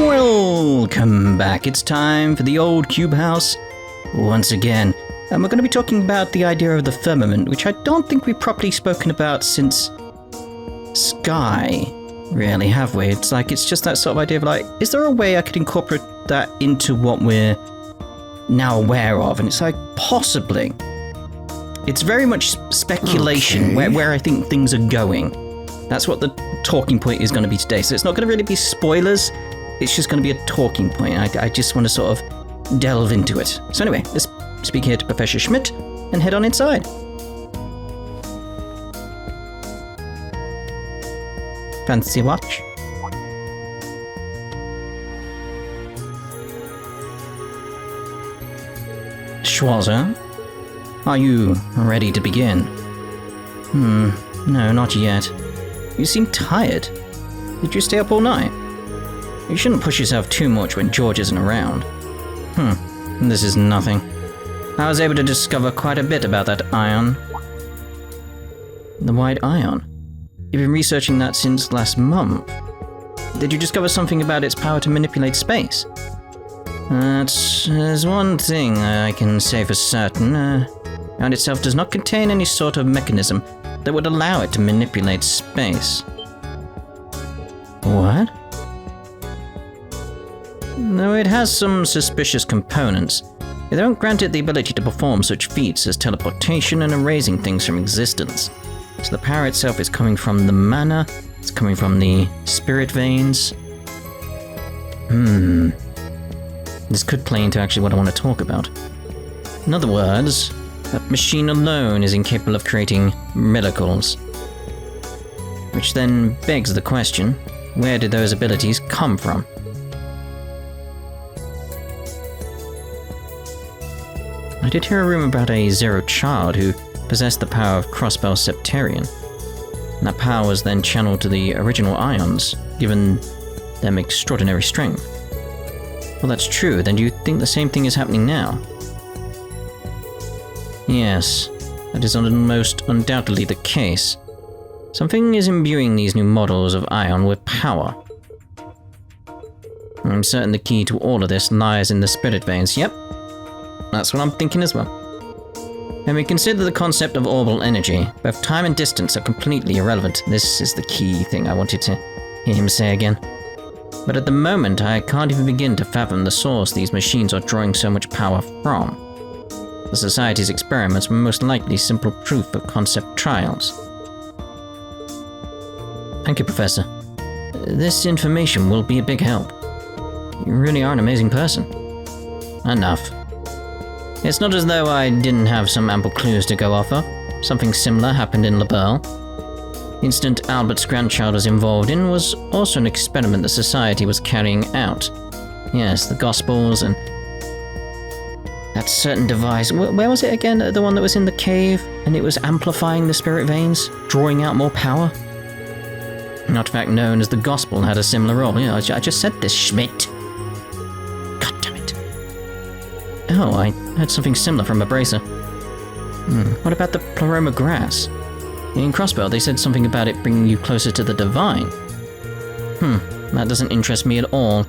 Welcome back. It's time for the old cube house once again. And we're going to be talking about the idea of the firmament, which I don't think we've properly spoken about since Sky, really, have we? It's just that sort of idea of like, is there a way I could incorporate that into what we're now aware of? And it's like, possibly. It's very much speculation, where I think things are going. That's what the talking point is going to be today. So it's not going to really be spoilers. It's just going to be a talking point. I just want to sort of delve into it. So anyway, let's speak here to Professor Schmidt and head on inside. Fancy watch? Schwarzer, are you ready to begin? No, not yet. You seem tired. Did you stay up all night? You shouldn't push yourself too much when George isn't around. This is nothing. I was able to discover quite a bit about that ion. The white ion? You've been researching that since last month. Did you discover something about its power to manipulate space? There's one thing I can say for certain. Ion itself does not contain any sort of mechanism that would allow it to manipulate space. What? Though it has some suspicious components, they don't grant it the ability to perform such feats as teleportation and erasing things from existence. So the power itself is coming from the mana, it's coming from the spirit veins. This could play into actually what I want to talk about. In other words, that machine alone is incapable of creating miracles. Which then begs the question, where did those abilities come from? I did hear a rumor about a Zero child who possessed the power of Crossbell Septarian. And that power was then channeled to the original ions, giving them extraordinary strength. Well, that's true. Then do you think the same thing is happening now? Yes, that is almost undoubtedly the case. Something is imbuing these new models of ion with power. I'm certain the key to all of this lies in the spirit veins. Yep, that's what I'm thinking as well. When we consider the concept of orbal energy, both time and distance are completely irrelevant. This is the key thing I wanted to hear him say again. But at the moment, I can't even begin to fathom the source these machines are drawing so much power from. The Society's experiments were most likely simple proof of concept trials. Thank you, Professor. This information will be a big help. You really are an amazing person. Enough. It's not as though I didn't have some ample clues to go off of. Something similar happened in LaBelle. The incident Albert's grandchild was involved in was also an experiment the Society was carrying out. Yes, the Gospels and that certain device. Where was it again? The one that was in the cave and it was amplifying the spirit veins, drawing out more power? An artifact known as the Gospel had a similar role. Yeah, I just said this, Schmidt. God damn it. Oh, I heard something similar from a bracer. What about the Pleroma grass? In Crossbell, they said something about it bringing you closer to the divine. That doesn't interest me at all.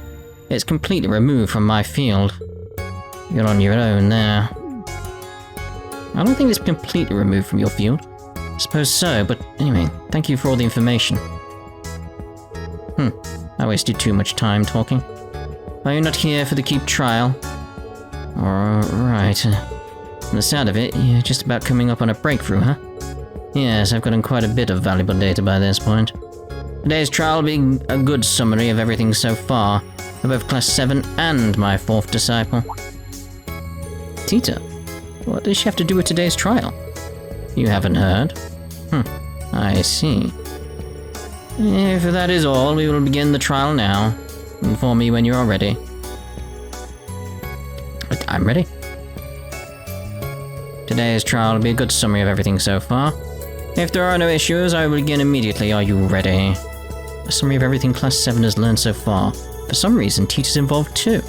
It's completely removed from my field. You're on your own there. I don't think it's completely removed from your field. I suppose so, but anyway, thank you for all the information. I wasted too much time talking. Are you not here for the keep trial? Alright. From the sound of it, you're just about coming up on a breakthrough, huh? Yes, I've gotten quite a bit of valuable data by this point. Today's trial will be a good summary of everything so far, for both Class 7 and my 4th disciple. Tita? What does she have to do with today's trial? You haven't heard? I see. If that is all, we will begin the trial now. Inform me when you are ready. But I'm ready. Today's trial will be a good summary of everything so far. If there are no issues, I will begin immediately. Are you ready? A summary of everything Class 7 has learned so far. For some reason, Tita's involved too.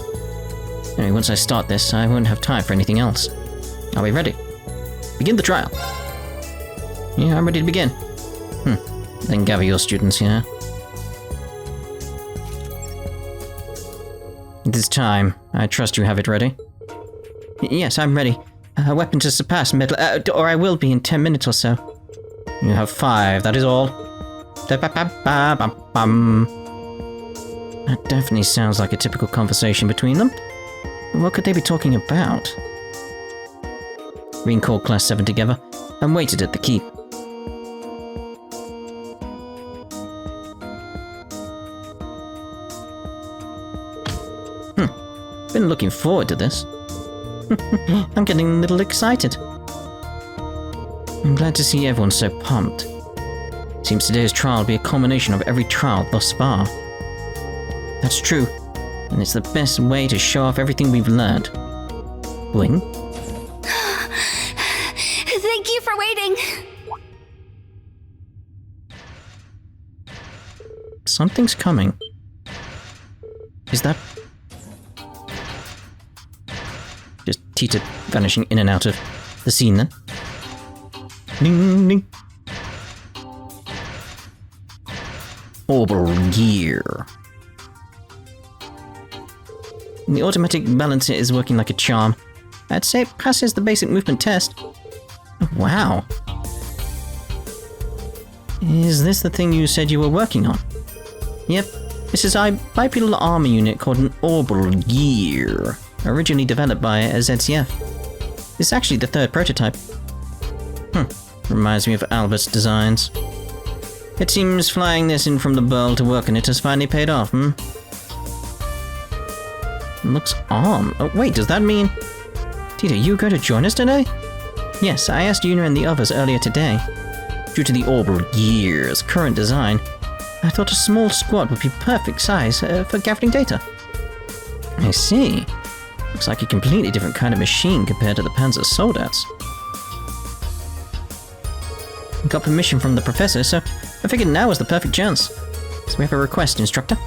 Anyway, once I start this, I won't have time for anything else. Are we ready? Begin the trial. Yeah, I'm ready to begin. Then gather your students here. It is time. I trust you have it ready. Yes, I'm ready. A weapon to surpass metal, or I will be in 10 minutes or so. You have 5, that is all. That definitely sounds like a typical conversation between them. What could they be talking about? Rean called Class 7 together and waited at the keep. Been looking forward to this. I'm getting a little excited. I'm glad to see everyone so pumped. Seems today's trial will be a culmination of every trial thus far. That's true, and it's the best way to show off everything we've learned. Bling? Thank you for waiting. Something's coming. Is that... just Tita vanishing in and out of the scene then? Ding ding. Orbal Gear. The automatic balancer is working like a charm. I'd say it passes the basic movement test. Wow. Is this the thing you said you were working on? Yep, this is a bipedal armor unit called an Orbal Gear, originally developed by ZCF. This is actually the 3rd prototype. Reminds me of Albert's designs. It seems flying this in from the world to work on it has finally paid off, Looks on. Oh, wait, does that mean... Tita, you going to join us today? Yes, I asked Una and the others earlier today. Due to the Orbal Gear's current design, I thought a small squad would be perfect size for gathering data. I see. Looks like a completely different kind of machine compared to the Panzer Soldats. Got permission from the professor, so I figured now was the perfect chance. So we have a request, instructor.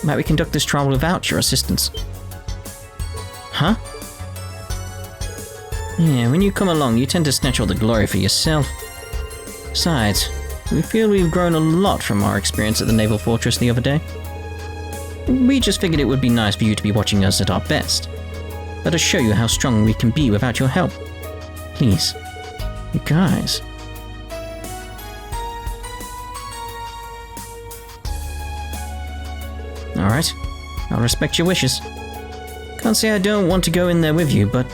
Might we conduct this trial without your assistance? Huh? Yeah, when you come along, you tend to snatch all the glory for yourself. Besides, we feel we've grown a lot from our experience at the Naval Fortress the other day. We just figured it would be nice for you to be watching us at our best. Let us show you how strong we can be without your help. Please. You guys. Alright, I'll respect your wishes. Can't say I don't want to go in there with you, but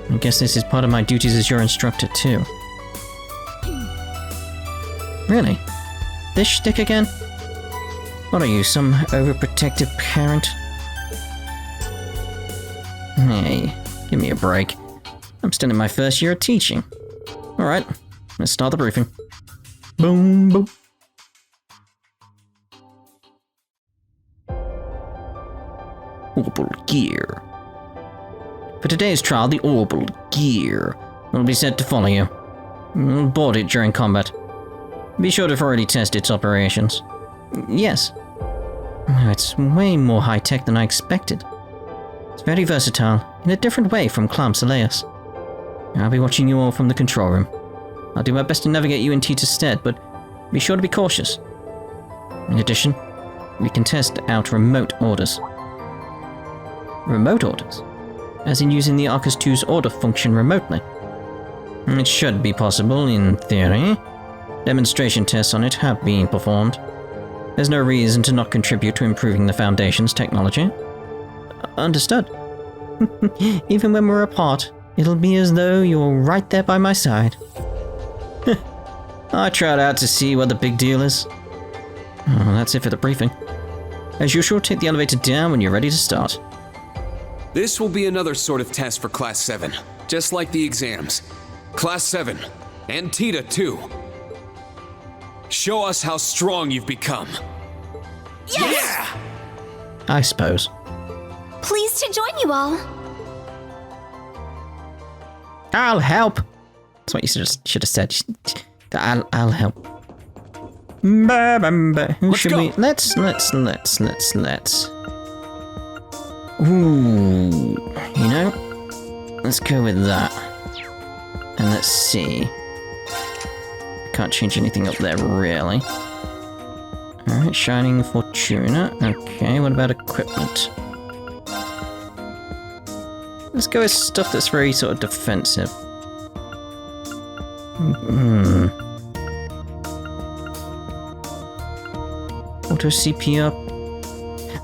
I guess this is part of my duties as your instructor too. Really? This shtick again? What are you, some overprotective parent? Hey, give me a break. I'm still in my first year of teaching. Alright, let's start the briefing. Boom, boom. Orbal Gear. For today's trial, the Orbal Gear will be set to follow you. We'll board it during combat. Be sure to thoroughly test its operations. Yes. It's way more high-tech than I expected. It's very versatile, in a different way from Clam Soleus. I'll be watching you all from the control room. I'll do my best to navigate you in Tita's stead, but be sure to be cautious. In addition, we can test out remote orders. Remote orders? As in using the Arcus 2's order function remotely. It should be possible, in theory. Demonstration tests on it have been performed. There's no reason to not contribute to improving the Foundation's technology. Understood. Even when we're apart, it'll be as though you're right there by my side. I trot out to see what the big deal is. Oh, that's it for the briefing. As usual, take the elevator down when you're ready to start. This will be another sort of test for Class 7, just like the exams. Class 7, and Tita too. Show us how strong you've become. Yes! Yeah! I suppose. Pleased to join you all. I'll help. That's what you should have said. I'll help. Who Let's should go. we? Let's. Ooh, you know, let's go with that. And let's see. Can't change anything up there, really. Alright, Shining Fortuna. Okay, what about equipment? Let's go with stuff that's very sort of defensive. Auto CP up.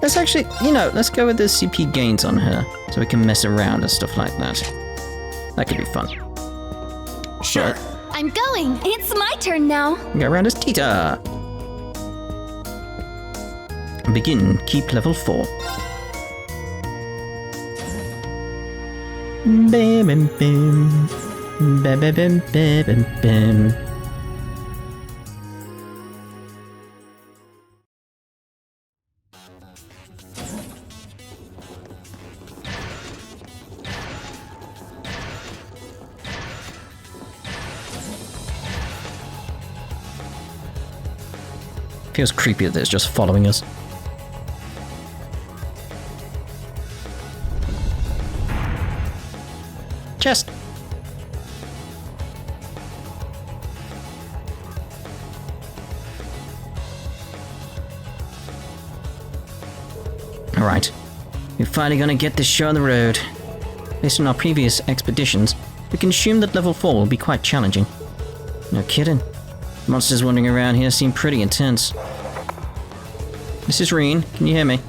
Let's actually, let's go with the CP gains on her, so we can mess around and stuff like that. That could be fun. Sure. I'm going. It's my turn now. Go around as Tita. Begin. Keep level 4. Bam bam bam. Bam bam bam bam bam. Feels creepy that it's just following us. Chest. Alright. We're finally gonna get this show on the road. Based on our previous expeditions, we can assume that level 4 will be quite challenging. No kidding. Monsters wandering around here seem pretty intense. This is Rean. Can you hear me?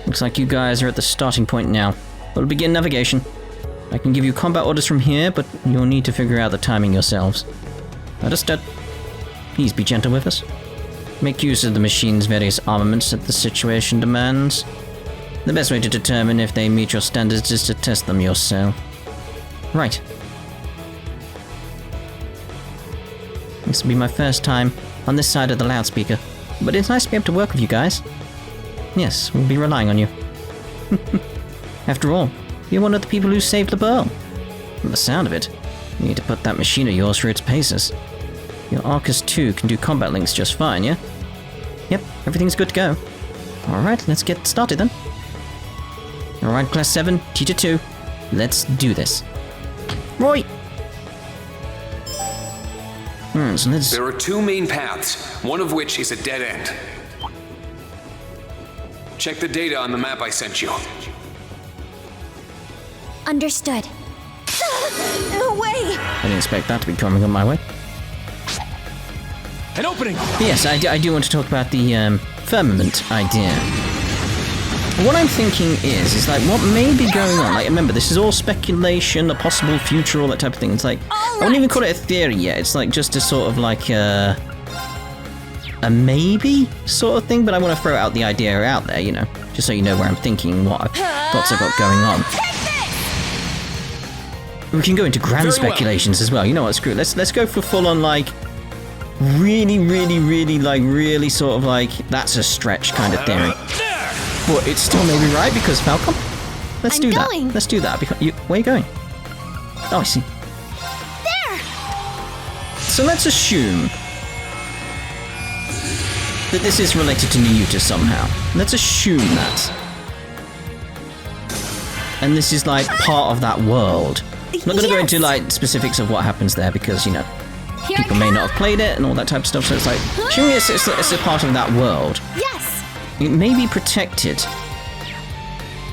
Looks like you guys are at the starting point now. We'll begin navigation. I can give you combat orders from here, but you'll need to figure out the timing yourselves. Understood. Please be gentle with us. Make use of the machine's various armaments that the situation demands. The best way to determine if they meet your standards is to test them yourself. Right. This will be my first time on this side of the loudspeaker, but it's nice to be able to work with you guys. Yes, we'll be relying on you. After all, you're one of the people who saved the pearl. From the sound of it, you need to put that machine of yours through its paces. Your Arcus 2 can do combat links just fine, yeah? Yep, everything's good to go. Alright, let's get started then. Alright, Class 7, Teacher 2. Let's do this. Roy! So let's... There are 2 main paths, one of which is a dead end. Check the data on the map I sent you. Understood. No way! I didn't expect that to be coming on my way. An opening! But yes, I do want to talk about the Firmament idea. What I'm thinking is like what may be going on. Like, remember, this is all speculation, a possible future, all that type of thing. It's like, I wouldn't even call it a theory yet. It's like just a sort of like a maybe sort of thing, but I want to throw out the idea out there, just so you know where I'm thinking, what thoughts I've got going on. We can go into grand speculations as well. You know what? Screw it. Let's go for full on like really sort of like that's a stretch kind of theory. But it's still maybe right because Falcon. Let's do that. Let's do that. Because where are you going? Oh, I see. There. So let's assume that this is related to Niyuta somehow. Let's assume that. And this is like part of that world. I'm not going to go into like specifics of what happens there because, people may not have played it and all that type of stuff. So it's like, assuming it's a part of that world. Yes. It may be protected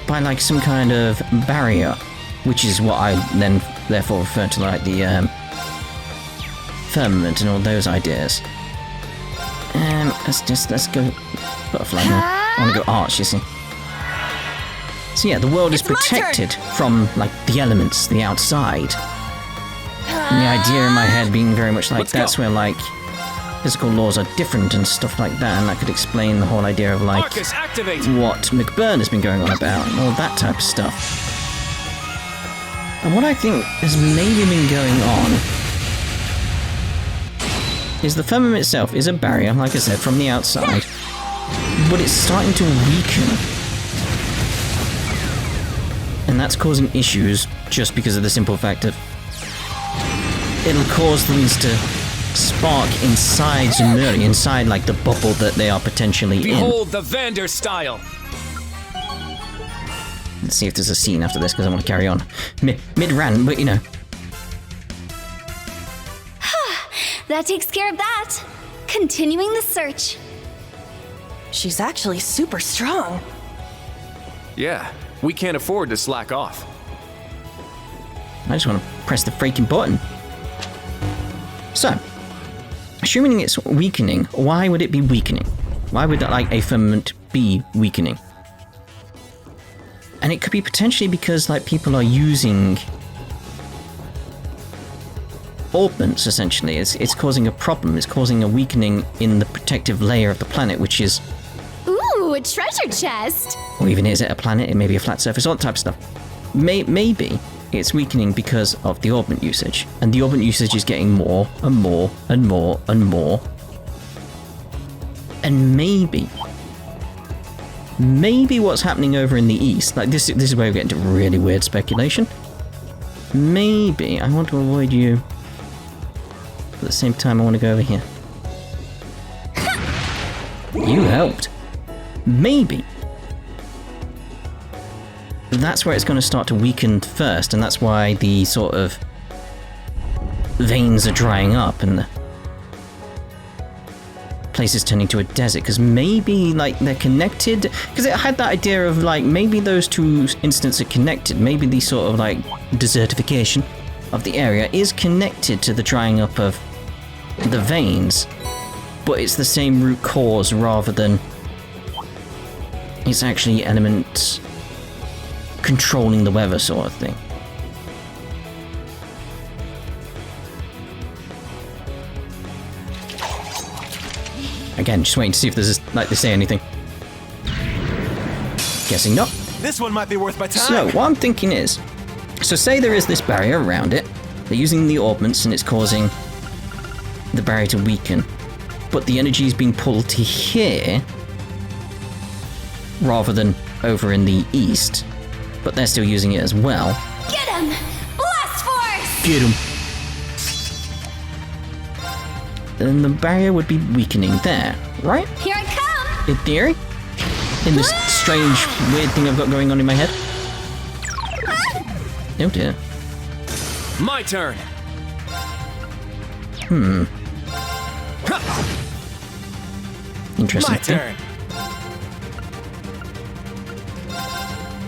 by like some kind of barrier, which is what I then therefore refer to like the firmament and all those ideas. Let's go butterfly now. I want to go arch, you see. So yeah, the world is protected from like the elements, the outside. And the idea in my head being very much like that's where like physical laws are different and stuff like that, and that could explain the whole idea of like what McBurn has been going on about and all that type of stuff. And what I think has maybe been going on is the firmament itself is a barrier, like I said, from the outside, but it's starting to weaken. And that's causing issues just because of the simple fact of it'll cause things to spark inside Zemuri, inside like the bubble that they are potentially in. Behold the Vander style. to see if there's a scene after this because I want to carry on. Mid-rant, but you know. That takes care of that. Continuing the search. She's actually super strong. Yeah, we can't afford to slack off. I just want to press the freaking button. So, assuming it's weakening, why would it be weakening? Why would like a firmament be weakening? And it could be potentially because like people are using orbments, essentially. It's causing a problem. It's causing a weakening in the protective layer of the planet, which is... Ooh, a treasure chest! Or even is it a planet? It may be a flat surface, all that type of stuff. Maybe it's weakening because of the orbment usage. And the orbment usage is getting more and more and more and more. And maybe what's happening over in the east, like this is where we get into really weird speculation. Maybe I want to avoid you. At the same time, I want to go over here. You helped. Maybe. That's where it's going to start to weaken first, and that's why the sort of veins are drying up and the place is turning to a desert, because maybe like they're connected, because it had that idea of like maybe those two incidents are connected. Maybe the sort of like desertification of the area is connected to the drying up of the veins, but it's the same root cause rather than it's actually elements controlling the weather sort of thing. Again, just waiting to see if there's like they say anything. Guessing not. This one might be worth my time. So what I'm thinking is, so say there is this barrier around it. They're using the orbments and it's causing the barrier to weaken, but the energy is being pulled to here rather than over in the east, but they're still using it as well. Get him! Blast force! Get him! Then the barrier would be weakening there, right? Here I come! In theory? In this strange, weird thing I've got going on in my head? Oh dear. My turn. Interesting. My turn.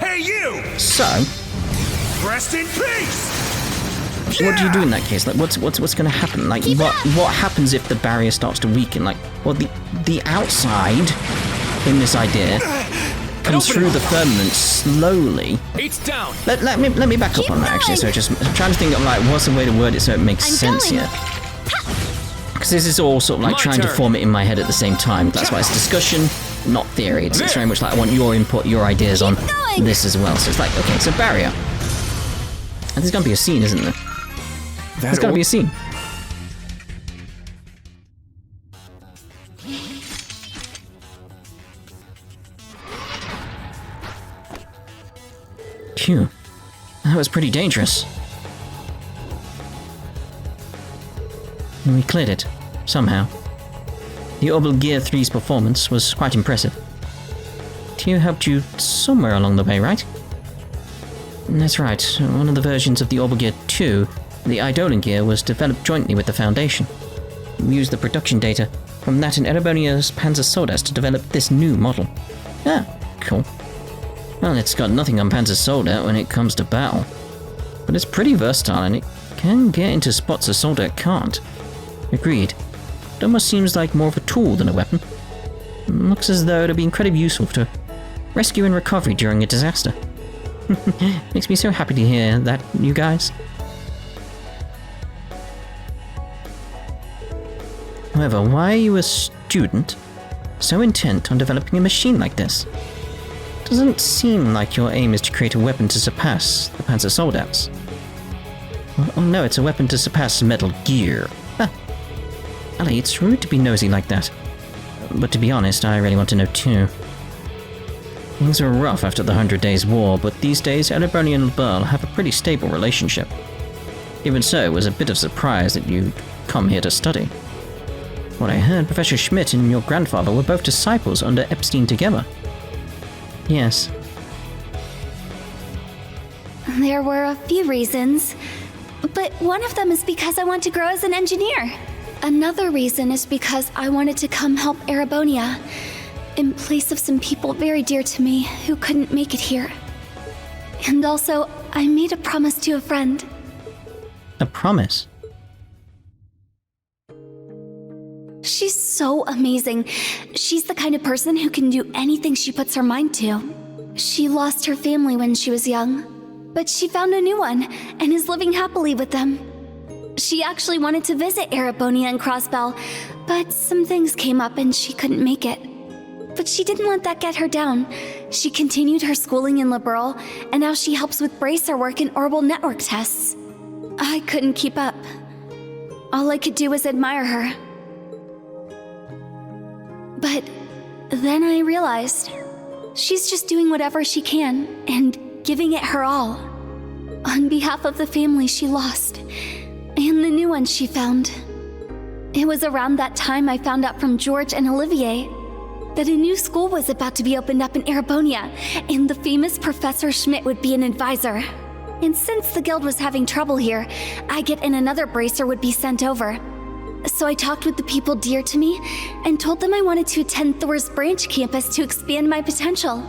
Hey, you! So, Rest in peace! what do you do in that case? Like, what's going to happen? Like, what happens if the barrier starts to weaken? Like, well, the outside in this idea comes through the firmament slowly. It's down. Let me back up on that actually. So just I'm trying to think of like what's the way to word it so it makes sense here. Because this is all sort of like My trying to turn. form it in my head at the same time. That's why it's discussion, not theory. It's very much like I want your input, your ideas on going. this as well. So it's like, okay, it's a barrier. And there's gonna be a scene, isn't there? There's gotta be a scene. Phew. That was pretty dangerous. We cleared it, somehow. The Orbal Gear 3's performance was quite impressive. Tio helped you somewhere along the way, right? That's right. One of the versions of the Orbal Gear 2, the Eidolon Gear, was developed jointly with the Foundation. We used the production data from that in Erebonia's Panzer Soldat to develop this new model. Ah, cool. Well, it's got nothing on Panzer Soldat when it comes to battle. But it's pretty versatile and it can get into spots a Soldat can't. Agreed. It almost seems like more of a tool than a weapon. Looks as though it'd be incredibly useful to rescue and recovery during a disaster. Makes me so happy to hear that, you guys. However, why are you a student so intent on developing a machine like this? Doesn't seem like your aim is to create a weapon to surpass the Panzer Soldats. Oh no, it's a weapon to surpass Metal Gear. Huh. Ali, it's rude to be nosy like that. But to be honest, I really want to know too. Things were rough after the 100 Days War, but these days Erebonia and Burl have a pretty stable relationship. Even so, it was a bit of a surprise that you'd come here to study. What I heard, Professor Schmidt and your grandfather were both disciples under Epstein together. Yes. There were a few reasons, but one of them is because I want to grow as an engineer. Another reason is because I wanted to come help Erebonia, in place of some people very dear to me who couldn't make it here. And also, I made a promise to a friend. A promise? She's so amazing. She's the kind of person who can do anything she puts her mind to. She lost her family when she was young, but she found a new one and is living happily with them. She actually wanted to visit Erebonia and Crossbell, but some things came up and she couldn't make it. But she didn't let that get her down. She continued her schooling in Liberal, and now she helps with bracer work and Orbal network tests. I couldn't keep up. All I could do was admire her. But then I realized she's just doing whatever she can and giving it her all. On behalf of the family she lost, and the new one she found. It was around that time I found out from George and Olivier that a new school was about to be opened up in Erebonia, and the famous Professor Schmidt would be an advisor. And since the guild was having trouble here, Agate and another bracer would be sent over. So I talked with the people dear to me and told them I wanted to attend Thors branch campus to expand my potential.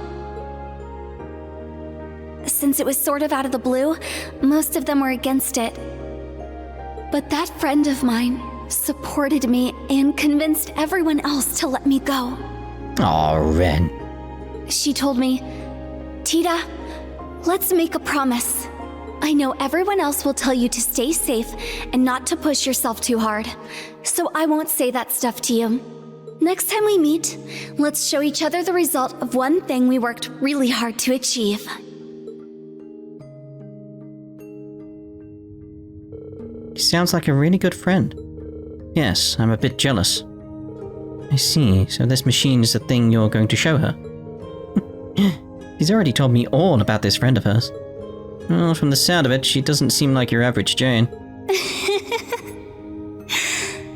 Since it was sort of out of the blue, most of them were against it. But that friend of mine supported me and convinced everyone else to let me go. Aw, Ren. She told me, "Tita, let's make a promise. I know everyone else will tell you to stay safe and not to push yourself too hard, so I won't say that stuff to you. Next time we meet, let's show each other the result of one thing we worked really hard to achieve." She sounds like a really good friend. Yes, I'm a bit jealous. I see, so this machine is the thing you're going to show her. She's already told me all about this friend of hers. Well, from the sound of it, she doesn't seem like your average Jane.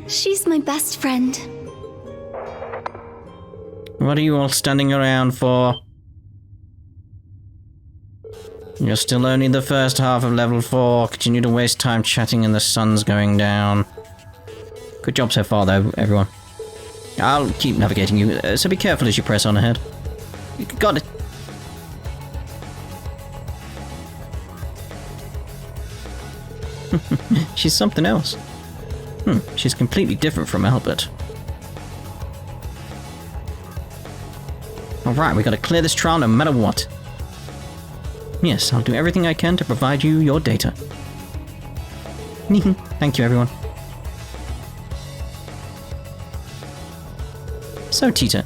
She's my best friend. What are you all standing around for? You're still only the first half of level 4. Continue to waste time chatting and the sun's going down. Good job so far, though, everyone. I'll keep navigating you, so be careful as you press on ahead. You got it. She's something else. She's completely different from Albert. Alright, we gotta clear this trial no matter what. Yes, I'll do everything I can to provide you your data. Thank you, everyone. So, Tita,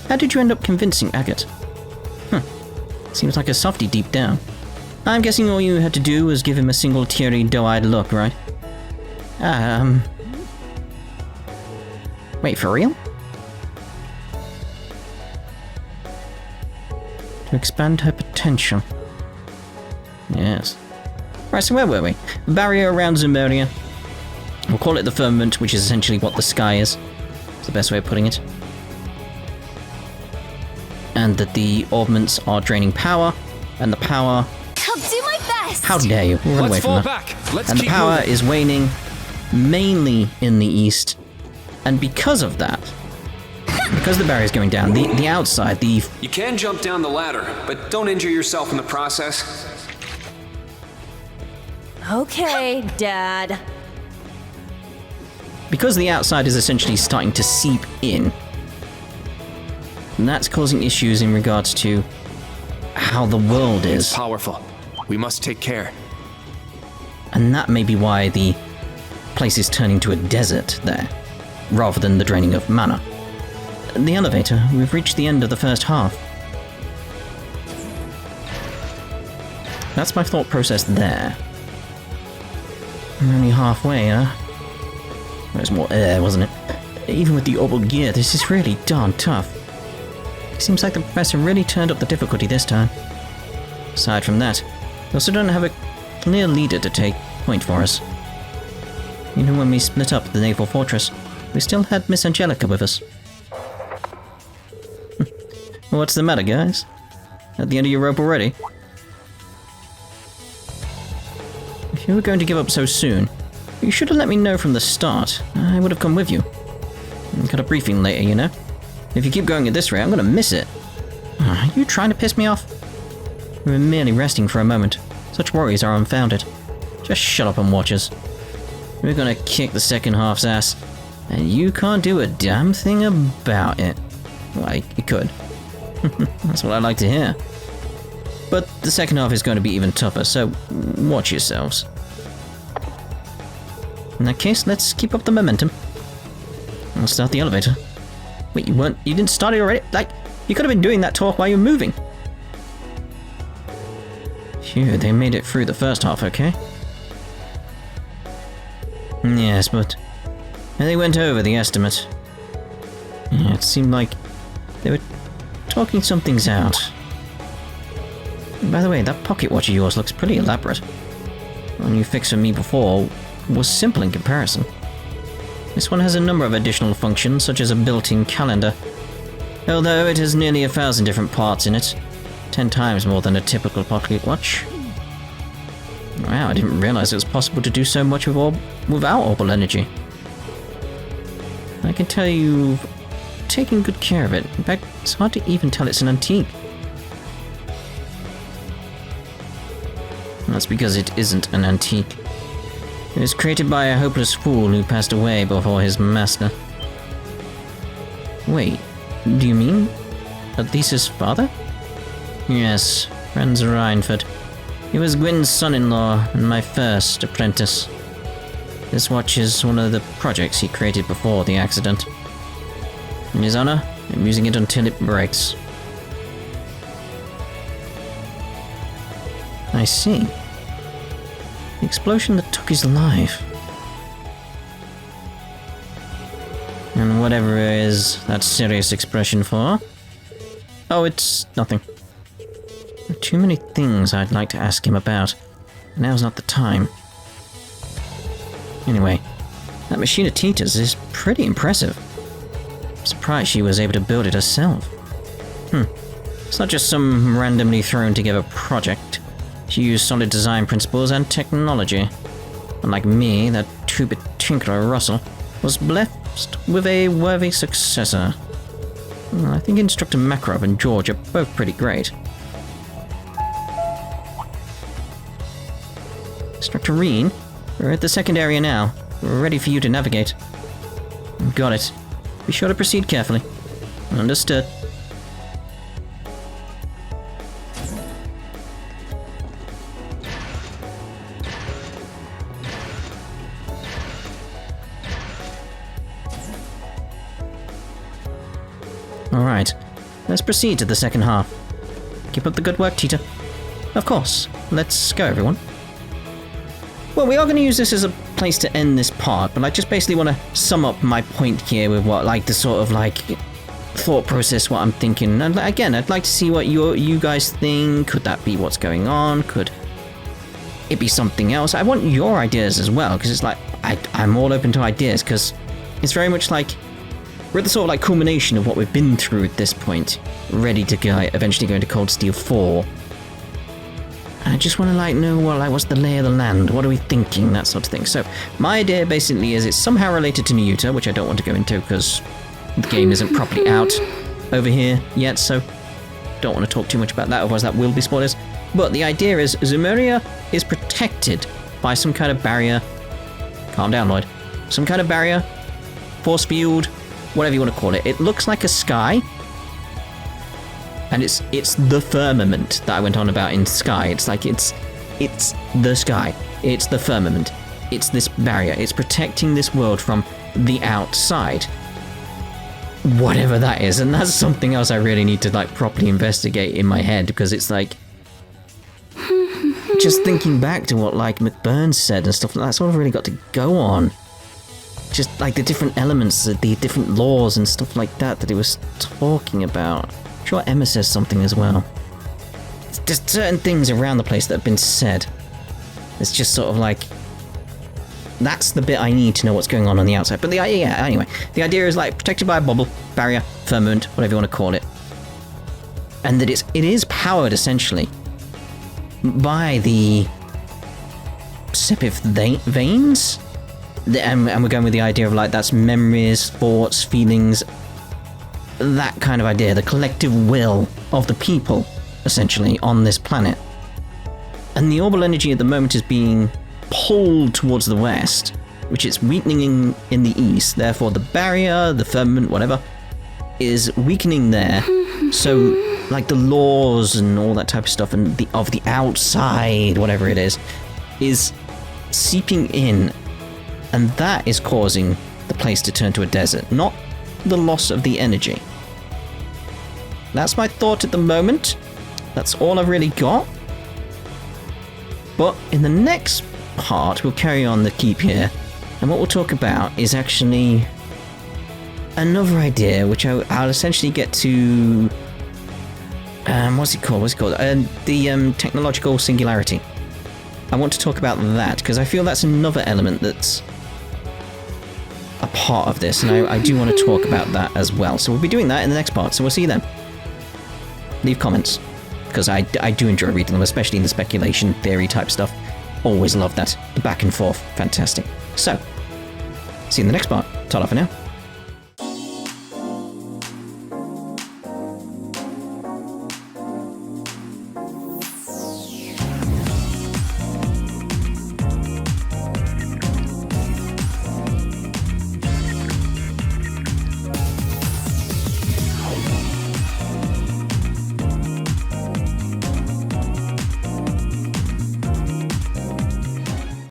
how did you end up convincing Agate? Seems like a softie deep down. I'm guessing all you had to do was give him a single teary, doe-eyed look, right? Wait, for real? To expand her potential. Yes. Right, so where were we? Barrier around Zimmeria. We'll call it the Firmament, which is essentially what the sky is. It's the best way of putting it. And that the augments are draining power, and the power... I'll do my best! How dare you? Run away from that. Back. Let's And the keep power moving. is waning, mainly in the east. And because of that, because the barrier is going down, the outside, the... You can jump down the ladder, but don't injure yourself in the process. Okay, Dad. Because the outside is essentially starting to seep in, and that's causing issues in regards to how the world is. It's powerful. We must take care. And that may be why the place is turning to a desert there, rather than the draining of mana. The elevator, we've reached the end of the first half. That's my thought process there. We're only halfway, huh? There's more air, wasn't it? Even with the Orbal Gear, this is really darn tough. It seems like the professor really turned up the difficulty this time. Aside from that, we also don't have a clear leader to take point for us. Even when we split up the naval fortress, we still had Miss Angelica with us. What's the matter, guys? At the end of your rope already? If you were going to give up so soon, you should have let me know from the start. I would have come with you. Got a briefing later, you know? If you keep going at this rate, I'm gonna miss it. Are you trying to piss me off? We were merely resting for a moment. Such worries are unfounded. Just shut up and watch us. We're gonna kick the second half's ass, and you can't do a damn thing about it. Well, you could. That's what I like to hear. But the second half is going to be even tougher, so watch yourselves. In that case, let's keep up the momentum. I'll start the elevator. Wait, you didn't start it already? Like, you could have been doing that talk while you were moving. Phew, they made it through the first half, okay? Yes, but they went over the estimate. Yeah, it seemed like they were talking some things out. By the way, that pocket watch of yours looks pretty elaborate. The one you fixed for me before was simple in comparison. This one has a number of additional functions, such as a built-in calendar. Although it has nearly 1,000 different parts in it. 10 times more than a typical pocket watch. Wow, I didn't realize it was possible to do so much without Orbal energy. I can tell you've taken good care of it. In fact, it's hard to even tell it's an antique. That's because it isn't an antique. It was created by a hopeless fool who passed away before his master. Wait, do you mean Lisa's father? Yes, Franz Reinfeld. He was Gwyn's son-in-law and my first apprentice. This watch is one of the projects he created before the accident. In his honor, I'm using it until it breaks. I see. The explosion that took his life. And whatever is that serious expression for? Oh, it's nothing. There are too many things I'd like to ask him about. Now's not the time. Anyway, that machine of Tita's is pretty impressive. I'm surprised she was able to build it herself. It's not just some randomly thrown together project. She used solid design principles and technology. Unlike me, that two-bit tinkerer Russell was blessed with a worthy successor. I think Instructor Makarov and George are both pretty great. Instructor Rean, we're at the second area now. We're ready for you to navigate. Got it. Be sure to proceed carefully. Understood. Alright, let's proceed to the second half. Keep up the good work, Tita. Of course. Let's go, everyone. Well, we are going to use this as a place to end this part, but I just basically want to sum up my point here with what, like, the sort of, like, thought process, what I'm thinking. And again, I'd like to see what you guys think. Could that be what's going on? Could it be something else? I want your ideas as well, because it's like, I'm all open to ideas, because it's very much like, we're at the sort of, like, culmination of what we've been through at this point, ready to go, eventually go into Cold Steel 4. I just want to, like, know, well, like, what's the lay of the land? What are we thinking? That sort of thing. So, my idea basically is it's somehow related to Nayuta, which I don't want to go into because the game isn't properly out over here yet, so don't want to talk too much about that, otherwise that will be spoilers. But the idea is Zemuria is protected by some kind of barrier. Calm down, Lloyd. Some kind of barrier, force field, whatever you want to call it. It looks like a sky. And it's the firmament that I went on about in Sky. It's like it's the sky. It's the firmament. It's this barrier. It's protecting this world from the outside. Whatever that is. And that's something else I really need to, like, properly investigate in my head, because it's like, just thinking back to what, like, McBurn said and stuff like that, that's all I've really got to go on. Just like the different elements, the different laws and stuff like that he was talking about. I'm sure Emma says something as well. There's just certain things around the place that have been said. It's just sort of like, that's the bit I need to know what's going on the outside. But anyway, the idea is, like, protected by a bubble, barrier, firmament, whatever you want to call it. And that it is powered essentially by the veins? And we're going with the idea of like that's memories, thoughts, feelings, that kind of idea, the collective will of the people, essentially, on this planet. And the orbital energy at the moment is being pulled towards the west, which is weakening in the east. Therefore, the barrier, the firmament, whatever, is weakening there. So, like the laws and all that type of stuff, and of the outside, whatever it is seeping in, and that is causing the place to turn to a desert, not the loss of the energy. That's my thought at the moment. That's all I've really got. But in the next part, we'll carry on the keep here, and what we'll talk about is actually another idea, which I'll essentially get to. What's it called? The technological singularity. I want to talk about that because I feel that's another element that's a part of this, and I do want to talk about that as well. So we'll be doing that in the next part. So we'll see you then. Leave comments, because I do enjoy reading them, especially in the speculation theory type stuff. Always love that. The back and forth. Fantastic. So, see you in the next part. Ta-da for now.